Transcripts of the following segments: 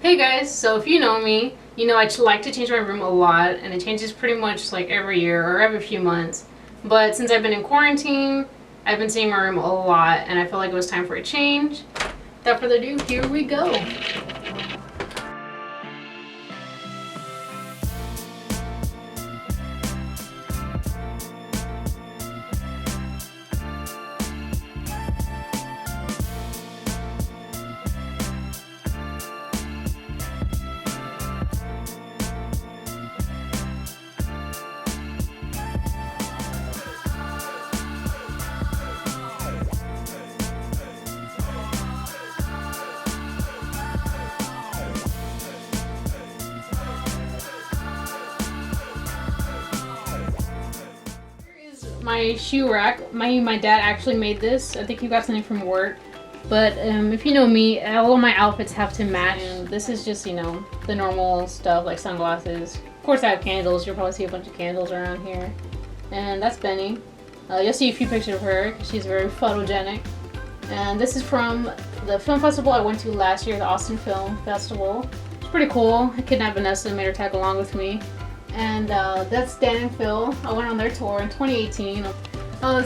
Hey guys, so if you know me, you know I like to change my room a lot, and it changes pretty much like every year or every few months. But since I've been in quarantine, I've been seeing my room a lot, and I felt like it was time for a change. Without further ado, here we go. My shoe rack. My dad actually made this. I think he got something from work. But if you know me, all of my outfits have to match. And this is just, you know, the normal stuff like sunglasses. Of course I have candles. You'll probably see a bunch of candles around here. And that's Benny. You'll see a few pictures of her. She's very photogenic. And this is from the film festival I went to last year, the Austin Film Festival. It's pretty cool. I kidnapped Vanessa and made her tag along with me. And that's Dan and Phil. I went on their tour in 2018.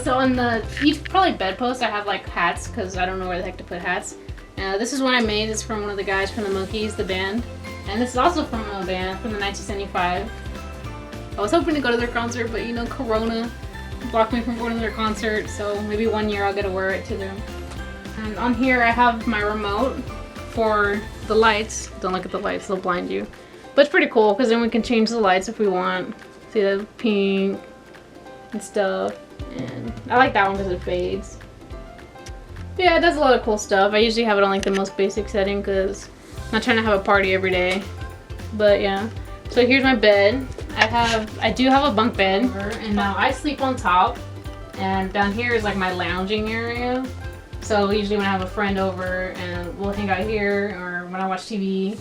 So on each probably bedpost I have like hats because I don't know where the heck to put hats. This is one I made. It's from one of the guys from the Monkees, the band. And this is also from a band from the 1975. I was hoping to go to their concert, but you know, Corona blocked me from going to their concert. So maybe one year I'll get to wear it to them. And on here I have my remote for the lights. Don't look at the lights, they'll blind you. But it's pretty cool because then we can change the lights if we want. See the pink and stuff. And I like that one because it fades. But yeah, it does a lot of cool stuff. I usually have it on like the most basic setting because I'm not trying to have a party every day. But yeah. So here's my bed. I do have a bunk bed. And now I sleep on top. And down here is like my lounging area. So usually when I have a friend over and we'll hang out here or when I watch TV.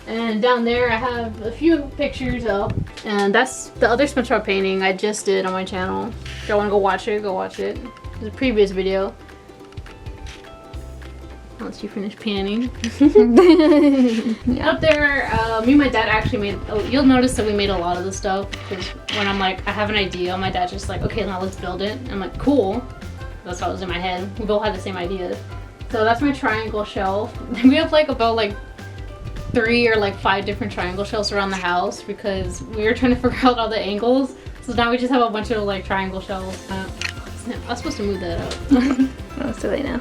And down there I have a few pictures up, and that's the other SpongeBob painting I just did on my channel. If y'all want to go watch it, go watch it. It's a previous video. Once you finish panning. Yeah. Up there, me and my dad actually made, you'll notice that we made a lot of the stuff, because when I'm like, I have an idea, my dad's just like, okay, now let's build it. I'm like, cool. That's what was in my head. We both had the same idea. So that's my triangle shelf. We have like about like 3 or like 5 different triangle shelves around the house because we were trying to figure out all the angles. So now we just have a bunch of like triangle shelves. I was supposed to move that up. Oh, it's too late now.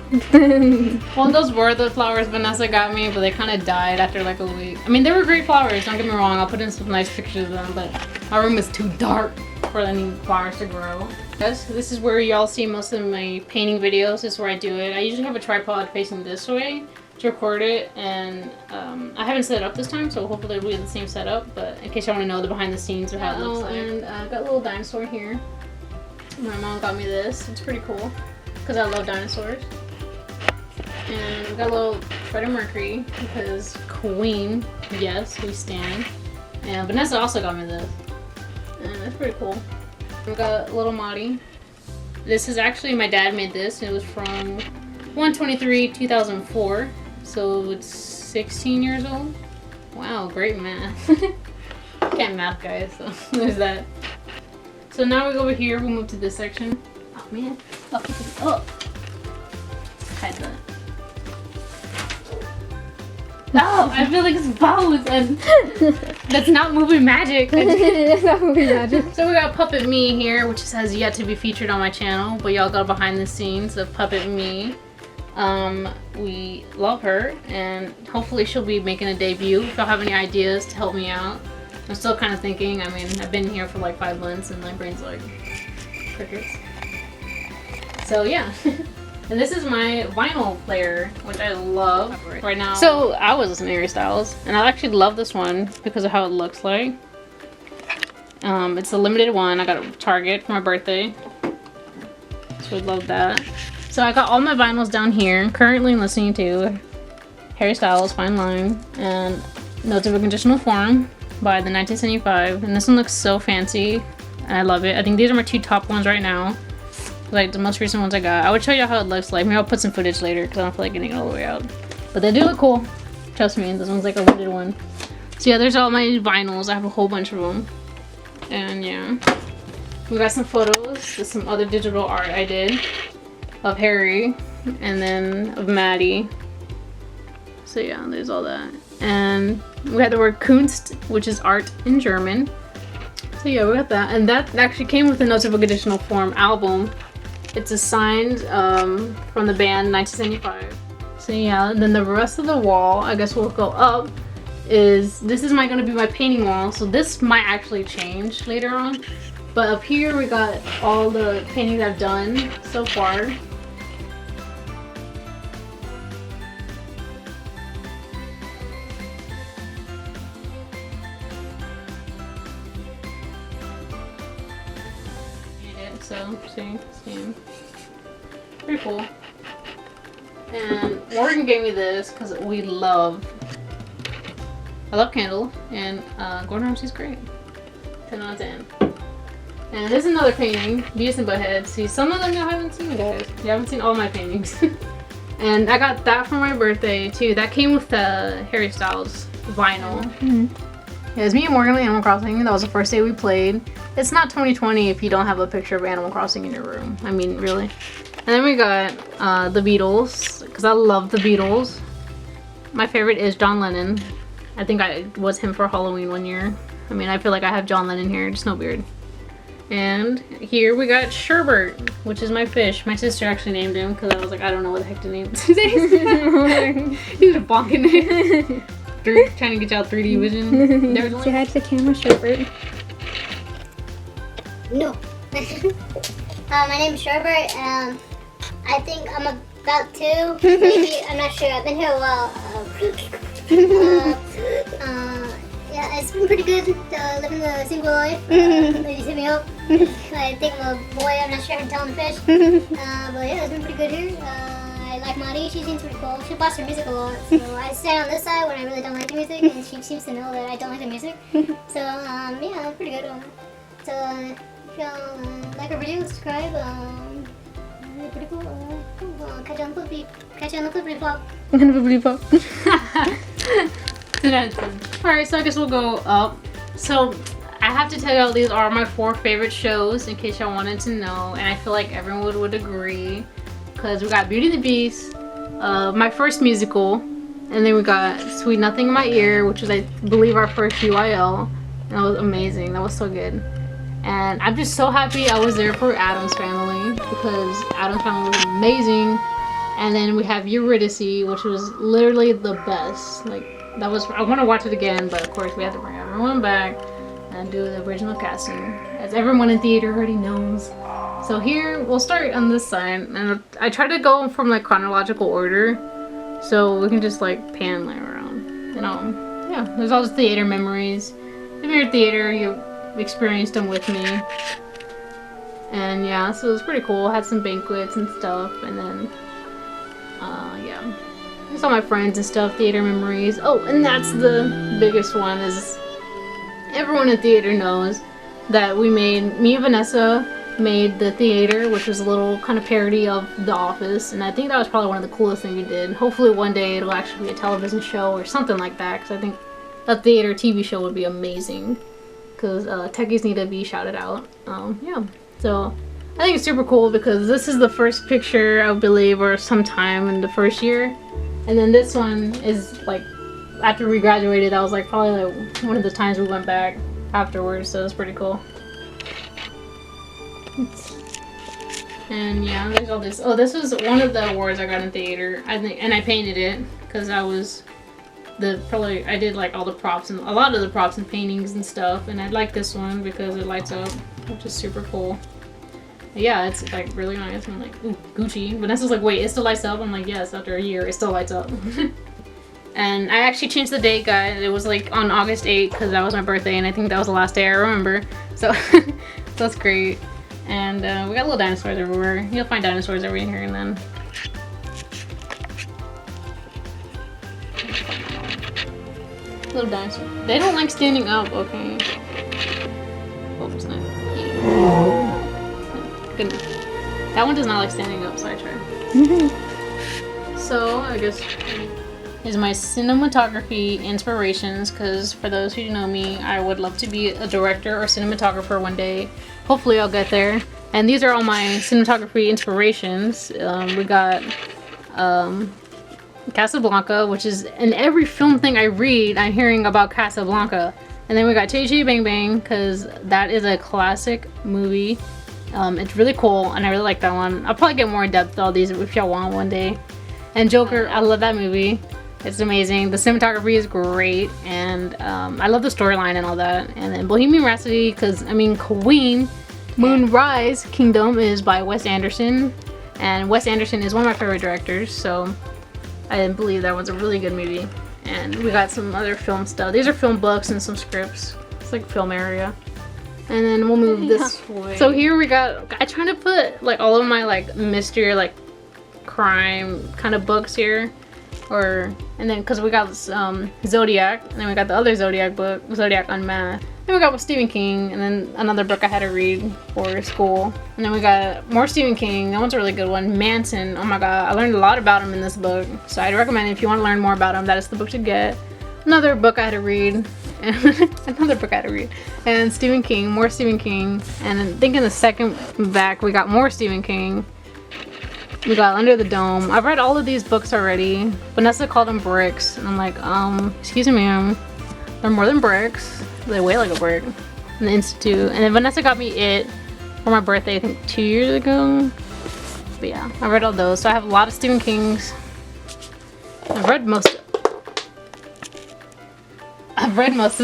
Well, those were the flowers Vanessa got me, but they kind of died after like a week. I mean, they were great flowers, don't get me wrong. I'll put in some nice pictures of them, but my room is too dark for any flowers to grow. This is where y'all see most of my painting videos. This is where I do it. I usually have a tripod facing this way to record it, and I haven't set it up this time, so hopefully it'll be the same setup, but in case you want to know the behind the scenes or how it looks like. And I got a little dinosaur here. My mom got me this. It's pretty cool because I love dinosaurs. And we got a little Freddie Mercury because Queen, yes, we stand. And Vanessa also got me this, and it's pretty cool. We got a little Marty. This is actually, my dad made this. It was from 1/23/2004. So it's 16 years old. Wow, great math. Can't math, guys, so there's that. So now we go over here, we'll move to this section. Oh man, I'll pick it up. Hide that. Oh, I feel like it's bows and that's not movie magic. That's not movie magic. So we got Puppet Me here, which has yet to be featured on my channel, but y'all got behind the scenes of Puppet Me. We love her, and hopefully she'll be making a debut. If y'all have any ideas to help me out, I'm still kind of thinking. I mean, I've been here for like 5 months and my brain's like crickets. So yeah. And this is my vinyl player, which I love right now. So I was listening to Harry Styles, and I actually love this one because of how it looks like. It's a limited one. I got it at Target for my birthday, so I love that. So I got all my vinyls down here. Currently listening to Harry Styles, Fine Line, and Notes of a Conditional Form by the 1975. And this one looks so fancy, and I love it. I think these are my 2 top ones right now. Like the most recent ones I got. I would show you how it looks like. Maybe I'll put some footage later because I don't feel like getting it all the way out. But they do look cool. Trust me, this one's like a limited one. So yeah, there's all my vinyls. I have a whole bunch of them. And yeah. We got some photos. There's some other digital art I did of Harry and then of Maddie. So yeah, there's all that. And we had the word Kunst, which is art in German. So yeah, we got that. And that actually came with the Notes of a Conditional Form album. It's assigned from the band 1975. So yeah, and then the rest of the wall, I guess we'll go up, this is gonna be my painting wall. So this might actually change later on. But up here we got all the paintings I've done so far. So, see. Pretty cool. And Morgan gave me this because I love candle, and Gordon Ramsay's great. 10 out of 10. And this is another painting, Beavis and Butthead. See, some of them you haven't seen, guys. You haven't seen all my paintings. And I got that for my birthday, too. That came with the Harry Styles vinyl. Mm-hmm. Yeah, it was me and Morgan on Animal Crossing. That was the first day we played. It's not 2020 if you don't have a picture of Animal Crossing in your room. I mean, really. And then we got the Beatles, because I love the Beatles. My favorite is John Lennon. I think I was him for Halloween one year. I mean, I feel like I have John Lennon here, just no beard. And here we got Sherbert, which is my fish. My sister actually named him because I was like, I don't know what the heck to name this. He's a bonking it. Trying to get y'all 3D vision. Say hi to the camera, Sherbert. No. My name is Sherbert. I think I'm about 2. Maybe, I'm not sure. I've been here a while. Yeah, it's been pretty good living the single life. Ladies hit me up. I think I'm a boy. I'm not sure how to tell him fish. But yeah, it's been pretty good here. I like Maddie. She seems pretty cool. She blasts her music a lot. So I stand on this side when I really don't like the music, and she seems to know that I don't like the music. So yeah, it's pretty good. So if y'all like our video, subscribe. Pretty cool. Catch you on the flippy flop. Alright, so I guess we'll go up. So I have to tell y'all these are my 4 favorite shows in case y'all wanted to know, and I feel like everyone would agree because we got Beauty and the Beast, my first musical, and then we got Sweet Nothing in My Ear, which was I believe our first UIL. And that was amazing. That was so good. And I'm just so happy I was there for Addams Family because Addams Family was amazing. And then we have Eurydice, which was literally the best. Like, that was, I want to watch it again, but of course we had to bring everyone back and do the original casting, as everyone in theater already knows. So here, we'll start on this side, and I try to go from like chronological order, so we can just like pan like around. You know, yeah, there's all the theater memories. If you're at theater, you experienced them with me. And yeah, so it was pretty cool. I had some banquets and stuff, and then yeah, I saw my friends and stuff, theater memories. Oh, and that's the biggest one, is everyone in theater knows that me and Vanessa made the theater, which was a little kind of parody of The Office, and I think that was probably one of the coolest things we did. Hopefully one day it'll actually be a television show or something like that, because I think a theater TV show would be amazing, because techies need to be shouted out. Yeah, so I think it's super cool because this is the first picture, I believe, or sometime in the first year. And then this one is like after we graduated. That was like probably like one of the times we went back afterwards, so it's pretty cool. And yeah, there's all this. Oh, this was one of the awards I got in theater, I think, and I painted it because I was I did like all the props and a lot of the props and paintings and stuff, and I like this one because it lights up, which is super cool. Yeah, it's like really nice. I'm like, ooh, Gucci. Vanessa's like, wait, it still lights up? I'm like, yes, after a year, it still lights up. And I actually changed the date, guys. It was like on August 8th because that was my birthday, and I think that was the last day I remember. So, so that's great. And we got little dinosaurs everywhere. You'll find dinosaurs every here and then. Little dinosaur. They don't like standing up, okay? Oh, it's not. Yeah. Goodness. That one does not like standing up, so I tried. So, I guess is my cinematography inspirations, because for those who know me, I would love to be a director or cinematographer one day. Hopefully I'll get there. And these are all my cinematography inspirations. We got Casablanca, which is in every film thing I read, I'm hearing about Casablanca. And then we got Chitty Chitty Bang Bang, because that is a classic movie. It's really cool, and I really like that one. I'll probably get more in depth with all these if y'all want one day. And Joker, I love that movie. It's amazing. The cinematography is great, and I love the storyline and all that. And then Bohemian Rhapsody, because, I mean, Queen, Moonrise Kingdom is by Wes Anderson. And Wes Anderson is one of my favorite directors, so I believe that was a really good movie. And we got some other film stuff. These are film books and some scripts. It's like film area. And then we'll move this way. So here we got, I try to put like all of my like mystery, like crime kind of books here. And then because we got Zodiac, and then we got the other Zodiac book, Zodiac Unmasked. Then we got Stephen King, and then another book I had to read for school. And then we got more Stephen King. That one's a really good one. Manson. Oh my god, I learned a lot about him in this book. So I'd recommend it if you want to learn more about him. That is the book to get. Another book I had to read. Another book I had to read. And Stephen King, more Stephen King. And I think in the second back we got more Stephen King. We got Under the Dome. I've read all of these books already. Vanessa called them bricks. And I'm like, excuse me, ma'am. They're more than bricks. They weigh like a brick. And the Institute. And then Vanessa got me It for my birthday, I think 2 years ago. But yeah, I read all those. So I have a lot of Stephen King's. I've read most of them. I've read most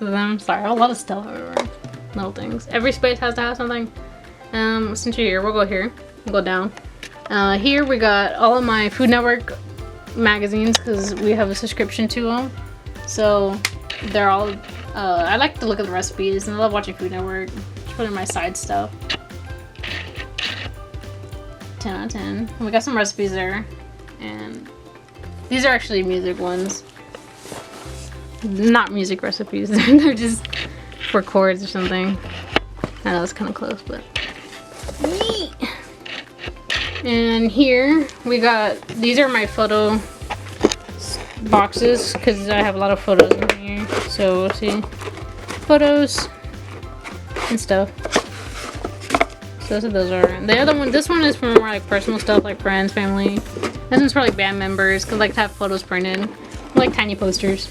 of them. Sorry, I have a lot of stuff everywhere. Little things. Every space has to have something. Since you're here, we'll go here. We'll go down. Here we got all of my Food Network magazines, because we have a subscription to them. So they're all, I like to look at the recipes, and I love watching Food Network. Just put in my side stuff. 10 out of 10. And we got some recipes there. And these are actually music ones. Not music recipes. They're just for chords or something. I know it's kind of close, but. And here we got, these are my photo boxes, because I have a lot of photos in here. So we'll see. Photos and stuff. So that's what those are. The other one, this one is for more like personal stuff, like friends, family. This one's for like band members, because I like to have photos printed. Like tiny posters.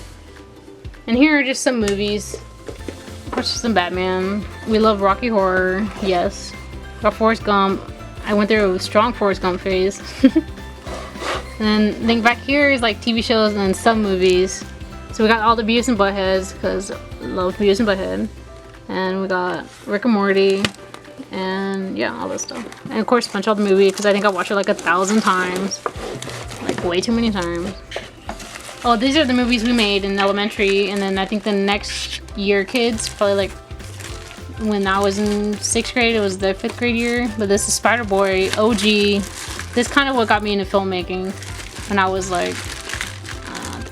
And here are just some movies. Of course, some Batman. We love Rocky Horror. Yes. Got Forrest Gump. I went through a strong Forrest Gump phase. And then back here is like TV shows and then some movies. So we got all the Beavis and Buttheads, because I love Beavis and Butthead. And we got Rick and Morty. And yeah, all this stuff. And of course, SpongeBob the movie, because I think I watched it like 1,000 times. Like way too many times. Oh, these are the movies we made in elementary. And then I think the next year kids, probably like when I was in 6th grade, it was their 5th grade year. But this is Spider Boy OG. This kind of what got me into filmmaking when I was like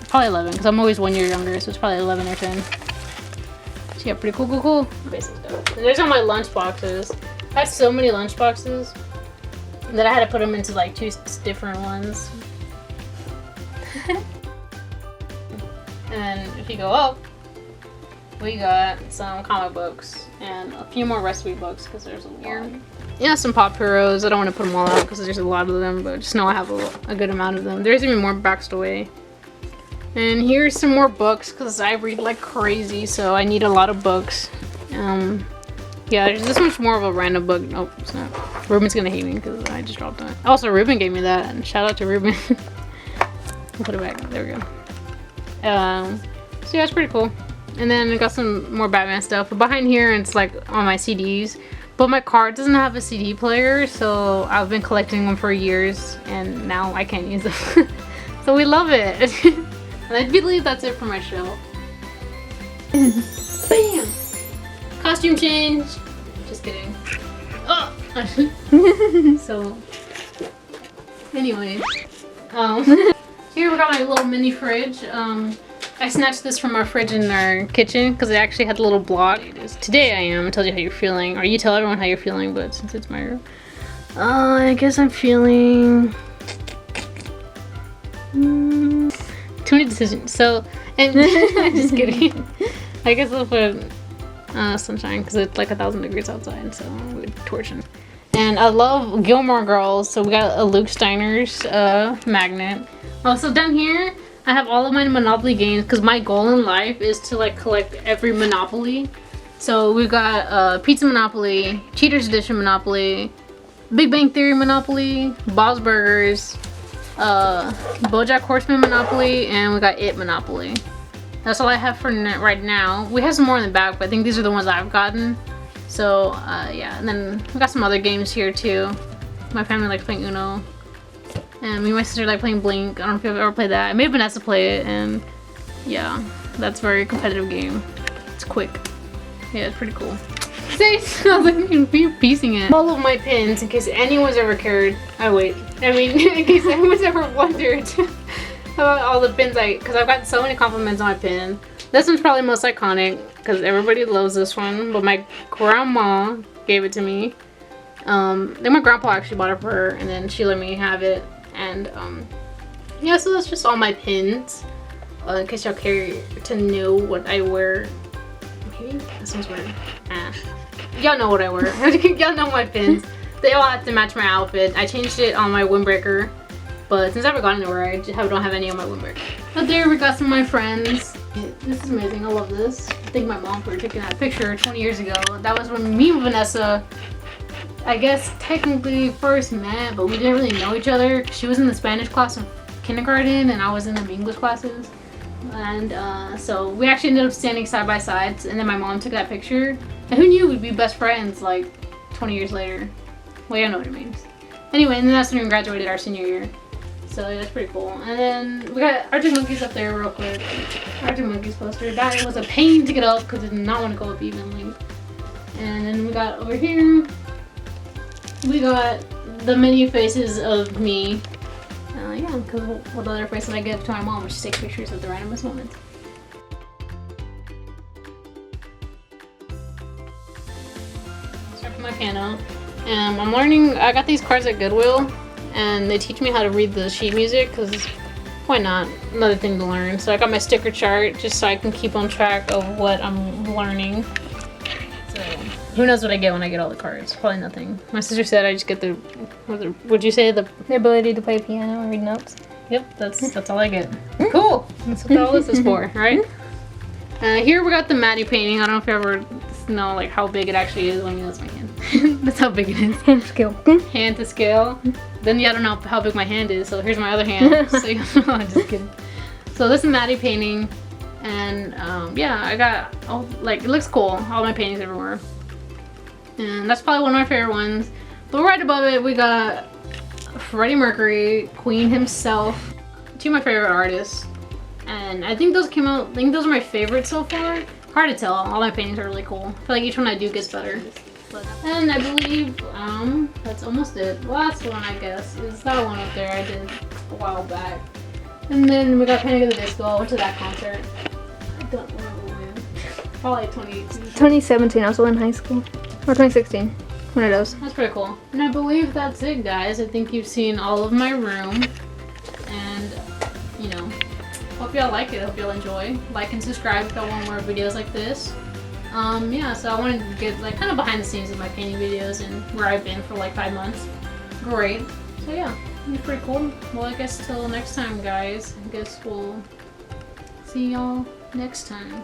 probably 11, because I'm always 1 year younger, so it's probably 11 or 10. So yeah, pretty cool. Basic stuff. And there's all my lunch boxes. I had so many lunch boxes that I had to put them into like 2 different ones. And then if you go up, we got some comic books and a few more recipe books, because there's a lot. Yeah, some Pop Heroes. I don't want to put them all out because there's a lot of them, but just know I have a good amount of them. There's even more backed away. And here's some more books, because I read like crazy, so I need a lot of books. Yeah, this one's more of a random book. Nope, it's not. Ruben's gonna hate me because I just dropped that. Also, Ruben gave me that, and shout out to Ruben. I'll put it back. There we go. So yeah, it's pretty cool. And then I got some more Batman stuff. But behind here, it's like on my CDs. But my car doesn't have a CD player, so I've been collecting them for years, and now I can't use them. So we love it. And I believe that's it for my show. Bam! Costume change. Just kidding. Oh! So, anyways. Here we got my little mini fridge. I snatched this from our fridge in our kitchen because it actually had a little block. Today I am. I told you how you're feeling. Or you tell everyone how you're feeling, but since it's my room. I guess I'm feeling... too many decisions. So, and just kidding. I guess I'll put sunshine because it's like 1,000 degrees outside, so we're torching. And I love Gilmore Girls, so we got a Luke Steiner's magnet. Also down here, I have all of my Monopoly games because my goal in life is to like collect every Monopoly. So we've got Pizza Monopoly, Cheaters Edition Monopoly, Big Bang Theory Monopoly, Bob's Burgers, BoJack Horseman Monopoly, and we got It Monopoly. That's all I have for right now. We have some more in the back, but I think these are the ones I've gotten. So yeah, and then we got some other games here too. My family likes playing Uno, and me and my sister like playing Blink. I don't know if you've ever played that. I made Vanessa play it, and yeah, that's a very competitive game. It's quick. Yeah, it's pretty cool. Say, I was like, you're piecing it. All of my pins, in case anyone's ever cared. Oh wait, I mean, in case anyone's ever wondered about all the pins because I've gotten so many compliments on my pin. This one's probably most iconic because everybody loves this one, but my grandma gave it to me. Then my grandpa actually bought it for her, and then she let me have it. And yeah, so that's just all my pins. In case y'all care to know what I wear. Maybe this one's weird. Y'all know what I wear. Y'all know my pins. They all have to match my outfit. I changed it on my windbreaker, but since I haven't gone anywhere, I don't have any on my windbreaker. But there we got some of my friends. This is amazing. I love this. I thank my mom for taking that picture 20 years ago. That was when me and Vanessa, I guess, technically first met, but we didn't really know each other. She was in the Spanish class in kindergarten, and I was in the English classes. And so we actually ended up standing side by side, and then my mom took that picture. And who knew we'd be best friends like 20 years later? Well, you know what it means. Anyway, and then that's when we graduated our senior year. So yeah, that's pretty cool. And then we got Arctic Monkeys up there real quick. Arctic Monkeys poster. That was a pain to get up because it did not want to go up evenly. And then we got over here, we got the many faces of me. Yeah, because what other face did I give to my mom when she takes pictures at the randomest moments? Start with my piano. I'm learning, I got these cards at Goodwill, and they teach me how to read the sheet music, because why not? Another thing to learn. So I got my sticker chart just so I can keep on track of what I'm learning. So who knows what I get when I get all the cards? Probably nothing. My sister said I just get the would you say the ability to play piano and read notes. Yep, that's all I get. Cool. That's what all this is for, right? Here we got the Maddie painting. I don't know if you ever know like how big it actually is. Let me know, that's my hand. That's how big it is. Hand to scale. Hand to scale. Then I don't know how big my hand is. So here's my other hand. So I'm just kidding. So this is Maddie painting, and yeah, I got like it looks cool. All my paintings everywhere. And that's probably one of my favorite ones. But right above it, we got Freddie Mercury, Queen himself, two of my favorite artists. And I think those came out, I think those are my favorites so far. Hard to tell, all my paintings are really cool. I feel like each one I do gets better. And I believe that's almost it. The last one, I guess, is that one up there I did a while back. And then we got Panic! At the Disco. I went to that concert. I don't remember when. Probably 2018. 2017, I was in high school. Or 2016. One of those. That's pretty cool. And I believe that's it, guys. I think you've seen all of my room. And, you know, hope y'all like it. Hope y'all enjoy. Like and subscribe if y'all want more videos like this. Yeah, so I wanted to get like kind of behind the scenes of my painting videos and where I've been for like 5 months. Great. So yeah, it's pretty cool. Well, I guess till next time, guys. I guess we'll see y'all next time.